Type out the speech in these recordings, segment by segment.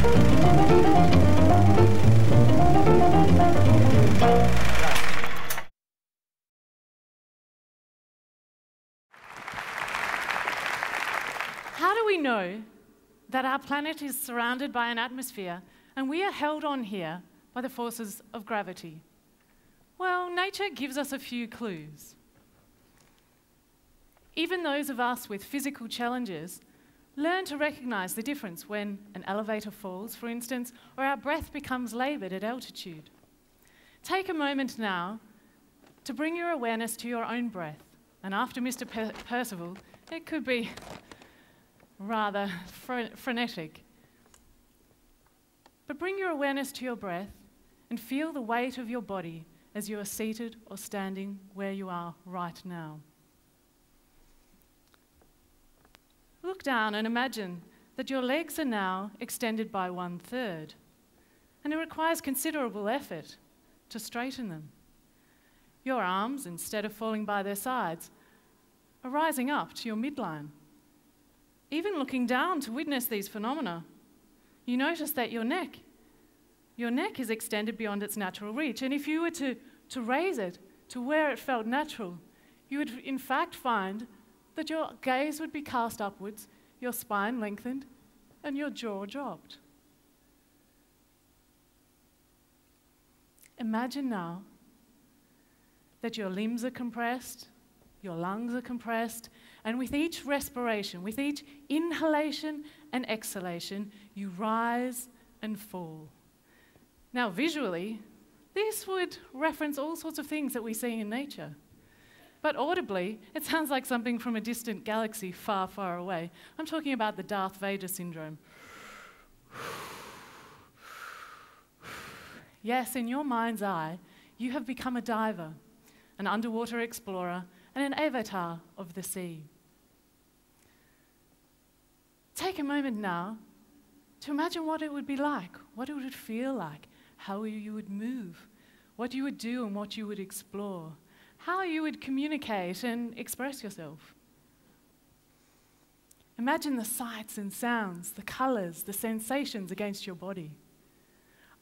How do we know that our planet is surrounded by an atmosphere and we are held on here by the forces of gravity? Well, nature gives us a few clues. Even those of us with physical challenges learn to recognize the difference when an elevator falls, for instance, or our breath becomes laboured at altitude. Take a moment now to bring your awareness to your own breath. And after Mr. Percival, it could be rather frenetic. But bring your awareness to your breath and feel the weight of your body as you are seated or standing where you are right now. Look down and imagine that your legs are now extended by 1/3, and it requires considerable effort to straighten them. Your arms, instead of falling by their sides, are rising up to your midline. Even looking down to witness these phenomena, you notice that your neck is extended beyond its natural reach, and if you were to raise it to where it felt natural, you would in fact find that your gaze would be cast upwards, your spine lengthened, and your jaw dropped. Imagine now that your limbs are compressed, your lungs are compressed, and with each respiration, with each inhalation and exhalation, you rise and fall. Now, visually, this would reference all sorts of things that we see in nature. But audibly, it sounds like something from a distant galaxy far, far away. I'm talking about the Darth Vader syndrome. Yes, in your mind's eye, you have become a diver, an underwater explorer, and an avatar of the sea. Take a moment now to imagine what it would be like, what it would feel like, how you would move, what you would do and what you would explore, how you would communicate and express yourself. Imagine the sights and sounds, the colours, the sensations against your body.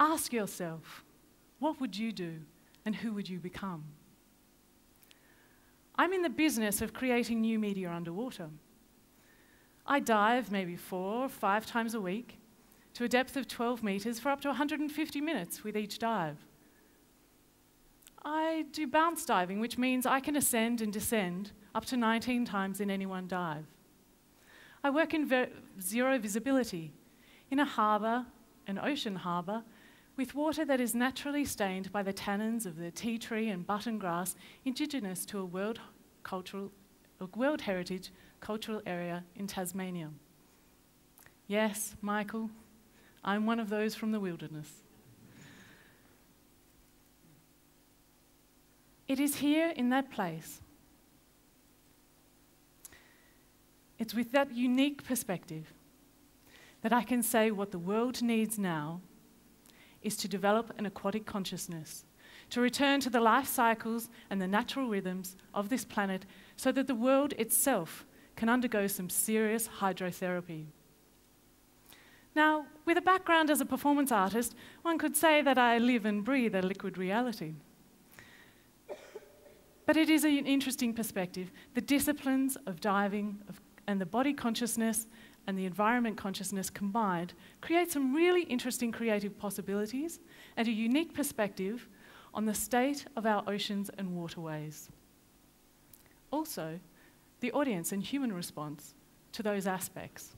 Ask yourself, what would you do and who would you become? I'm in the business of creating new media underwater. I dive maybe 4 or 5 times a week to a depth of 12 metres for up to 150 minutes with each dive. I do bounce diving, which means I can ascend and descend up to 19 times in any one dive. I work in zero visibility, in a harbour, an ocean harbour, with water that is naturally stained by the tannins of the tea tree and button grass indigenous to a World Heritage cultural area in Tasmania. Yes, Michael, I'm one of those from the wilderness. It is here in that place. It's with that unique perspective that I can say what the world needs now is to develop an aquatic consciousness, to return to the life cycles and the natural rhythms of this planet so that the world itself can undergo some serious hydrotherapy. Now, with a background as a performance artist, one could say that I live and breathe a liquid reality. But it is an interesting perspective. The disciplines of diving and the body consciousness and the environment consciousness combined create some really interesting creative possibilities and a unique perspective on the state of our oceans and waterways. Also, the audience and human response to those aspects.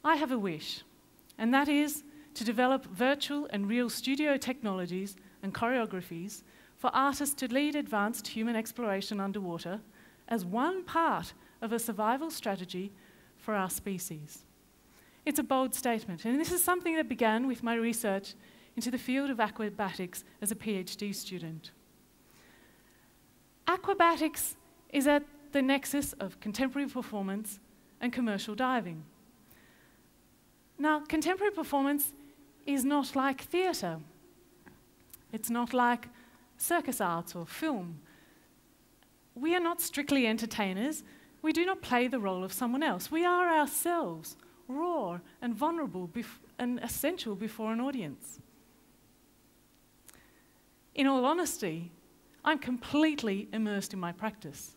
I have a wish, and that is to develop virtual and real studio technologies and choreographies for artists to lead advanced human exploration underwater as one part of a survival strategy for our species. It's a bold statement, and this is something that began with my research into the field of aquabatics as a PhD student. Aquabatics is at the nexus of contemporary performance and commercial diving. Now, contemporary performance is not like theatre. It's not like circus arts or film. We are not strictly entertainers. We do not play the role of someone else. We are ourselves, raw, and vulnerable and essential before an audience. In all honesty, I'm completely immersed in my practice.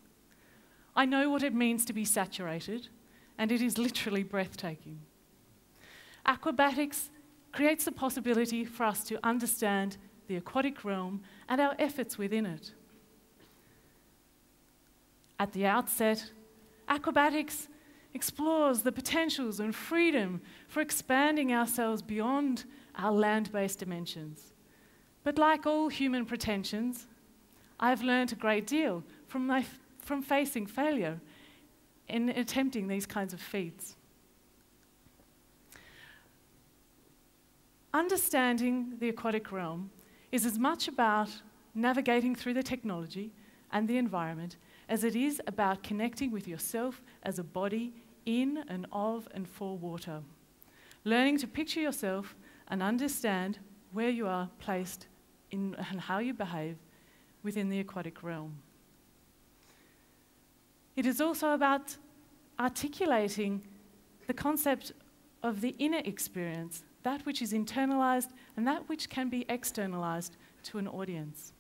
I know what it means to be saturated, and it is literally breathtaking. Aquabatics creates the possibility for us to understand the aquatic realm and our efforts within it. At the outset, aquabatics explores the potentials and freedom for expanding ourselves beyond our land-based dimensions. But like all human pretensions, I've learned a great deal from facing failure in attempting these kinds of feats. Understanding the aquatic realm is as much about navigating through the technology and the environment as it is about connecting with yourself as a body in and of and for water. Learning to picture yourself and understand where you are placed in and how you behave within the aquatic realm. It is also about articulating the concept of the inner experience, that which is internalized and that which can be externalized to an audience.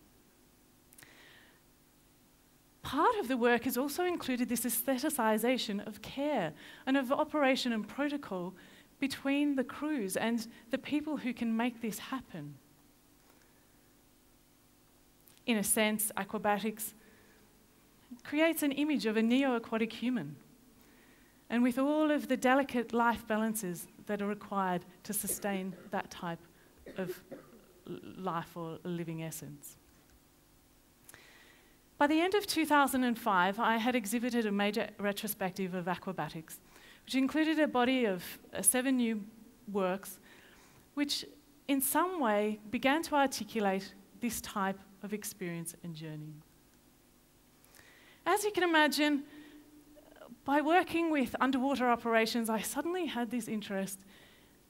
Part of the work has also included this aestheticization of care and of operation and protocol between the crews and the people who can make this happen. In a sense, aquabatics creates an image of a neoaquatic human, and with all of the delicate life balances that are required to sustain that type of life or living essence. By the end of 2005, I had exhibited a major retrospective of aquabatics, which included a body of 7 new works, which in some way began to articulate this type of experience and journey. As you can imagine, by working with underwater operations, I suddenly had this interest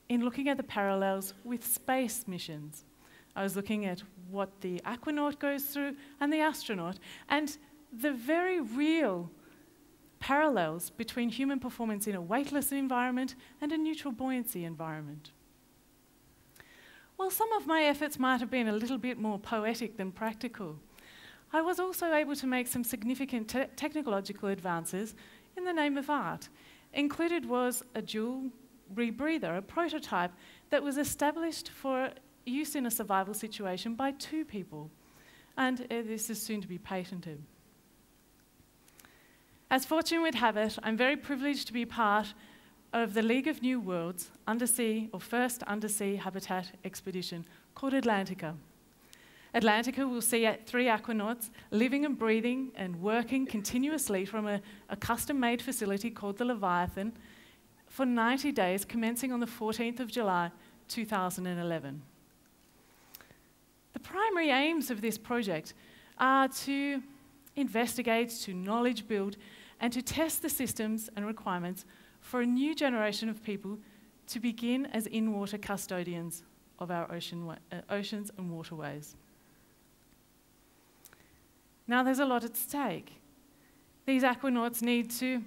in looking at the parallels with space missions. I was looking at what the aquanaut goes through and the astronaut, and the very real parallels between human performance in a weightless environment and a neutral buoyancy environment. While some of my efforts might have been a little bit more poetic than practical, I was also able to make some significant technological advances in the name of art. Included was a dual rebreather, a prototype that was established for use in a survival situation by 2 people, and this is soon to be patented. As fortune would have it, I'm very privileged to be part of the League of New Worlds undersea or first undersea habitat expedition called Atlantica. Atlantica will see 3 aquanauts living and breathing and working continuously from a custom-made facility called the Leviathan for 90 days, commencing on the 14th of July 2011. The primary aims of this project are to investigate, to knowledge build, and to test the systems and requirements for a new generation of people to begin as in-water custodians of our oceans and waterways. Now there's a lot at stake. These aquanauts need to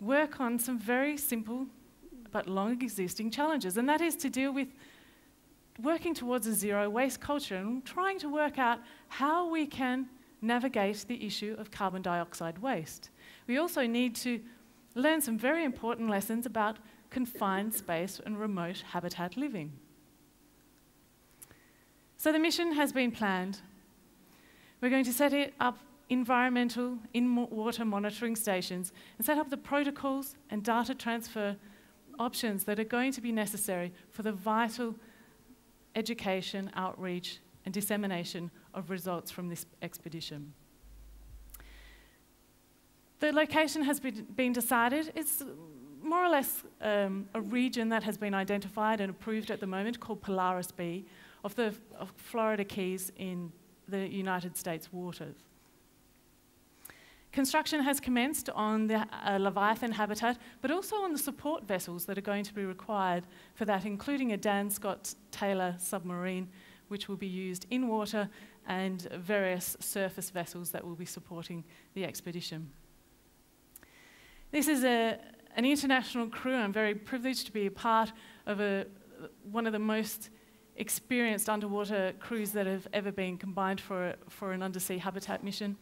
work on some very simple but long existing challenges, and that is to deal with working towards a zero waste culture and trying to work out how we can navigate the issue of carbon dioxide waste. We also need to learn some very important lessons about confined space and remote habitat living. So the mission has been planned. We're going to set it up environmental in-water monitoring stations and set up the protocols and data transfer options that are going to be necessary for the vital education, outreach, and dissemination of results from this expedition. The location has been decided. It's more or less a region that has been identified and approved at the moment called Polaris B of Florida Keys in the United States waters. Construction has commenced on the Leviathan habitat, but also on the support vessels that are going to be required for that, including a Dan Scott Taylor submarine, which will be used in water, and various surface vessels that will be supporting the expedition. This is an an international crew. I'm very privileged to be a part of one of the most experienced underwater crews that have ever been combined for an undersea habitat mission.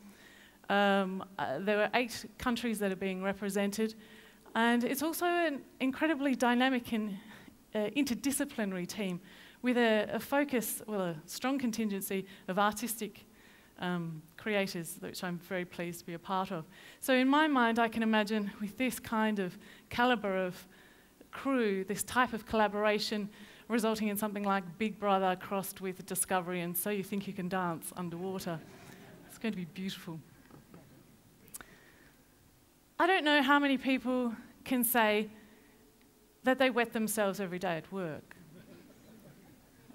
There were 8 countries that are being represented, and it's also an incredibly dynamic and interdisciplinary team with a focus, well, a strong contingency of artistic creators, which I'm very pleased to be a part of. So in my mind, I can imagine with this kind of calibre of crew, this type of collaboration resulting in something like Big Brother crossed with Discovery and So You Think You Can Dance underwater. It's going to be beautiful. I don't know how many people can say that they wet themselves every day at work.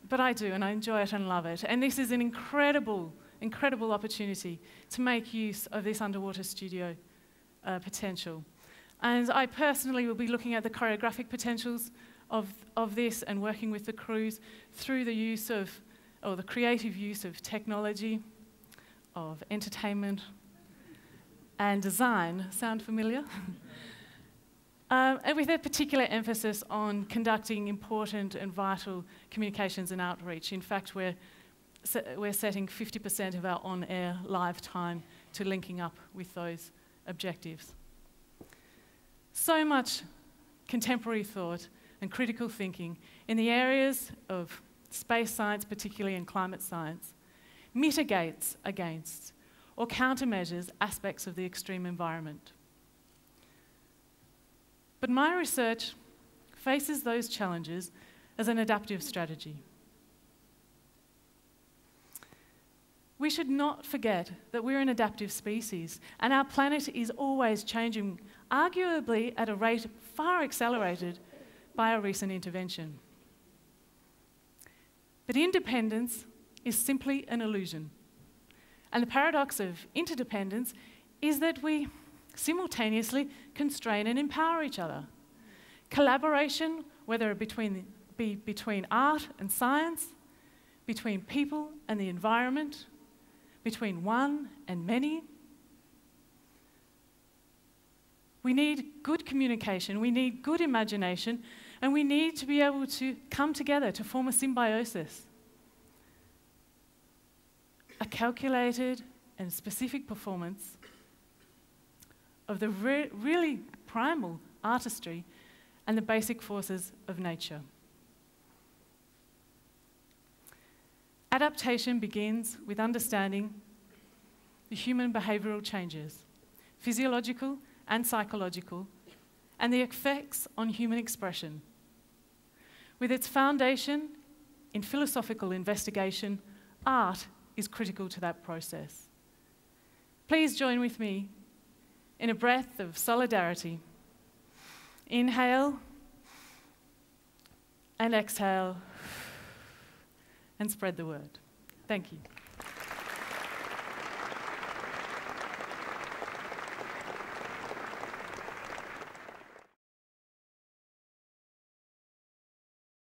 But I do, and I enjoy it and love it. And this is an incredible opportunity to make use of this underwater studio potential. And I personally will be looking at the choreographic potentials of this and working with the crews through the use of, or the creative use of technology, of entertainment, and design. Sound familiar? And with a particular emphasis on conducting important and vital communications and outreach. In fact, we're setting 50% of our on-air live time to linking up with those objectives. So much contemporary thought and critical thinking in the areas of space science, particularly in climate science, mitigates against or countermeasures aspects of the extreme environment. But my research faces those challenges as an adaptive strategy. We should not forget that we're an adaptive species, and our planet is always changing, arguably at a rate far accelerated by our recent intervention. But independence is simply an illusion. And the paradox of interdependence is that we simultaneously constrain and empower each other. Collaboration, whether it be between art and science, between people and the environment, between one and many. We need good communication, we need good imagination, and we need to be able to come together to form a symbiosis. A calculated and specific performance of the really primal artistry and the basic forces of nature. Adaptation begins with understanding the human behavioural changes, physiological and psychological, and the effects on human expression. With its foundation in philosophical investigation, art is critical to that process. Please join with me in a breath of solidarity. Inhale and exhale and spread the word. Thank you.